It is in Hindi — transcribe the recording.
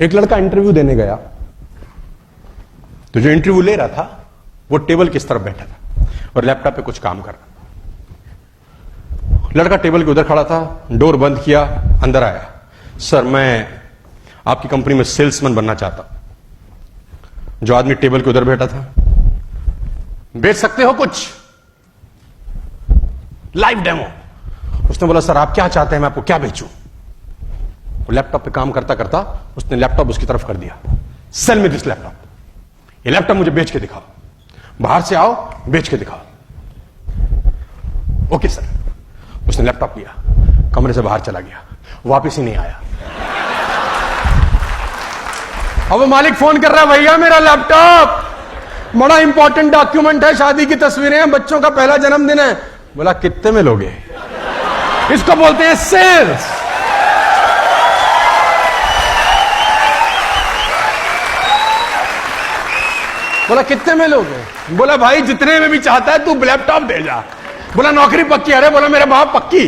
एक लड़का इंटरव्यू देने गया, तो जो इंटरव्यू ले रहा था वो टेबल की तरफ बैठा था और लैपटॉप पे कुछ काम कर रहा। लड़का टेबल के उधर खड़ा था, डोर बंद किया, अंदर आया। सर, मैं आपकी कंपनी में सेल्समैन बनना चाहता हूं। जो आदमी टेबल के उधर बैठा था, बेच सकते हो कुछ? Live demo. उसने बोला, सर आप क्या चाहते हैं, मैं आपको क्या बेचूं? वो लैपटॉप पे काम करता करता उसने लैपटॉप उसकी तरफ कर दिया। सेल मी दिस लैपटॉप, ये लैपटॉप मुझे बेच के दिखाओ, बाहर से आओ बेच के दिखाओ। Okay sir. उसने लैपटॉप लिया, कमरे से बाहर चला गया, वापस ही नहीं आया। अब वो मालिक फोन कर रहा है, भैया मेरा लैपटॉप, बड़ा इंपॉर्टेंट डॉक्यूमेंट है, शादी की तस्वीरें हैं, बच्चों का पहला जन्मदिन है। बोला कितने में लोगे? इसको बोलते हैं सेल्स। बोला कितने में लोगे? बोला भाई जितने में भी चाहता है तू लैपटॉप दे जा। बोला नौकरी पक्की? अरे बोला मेरे बाप पक्की।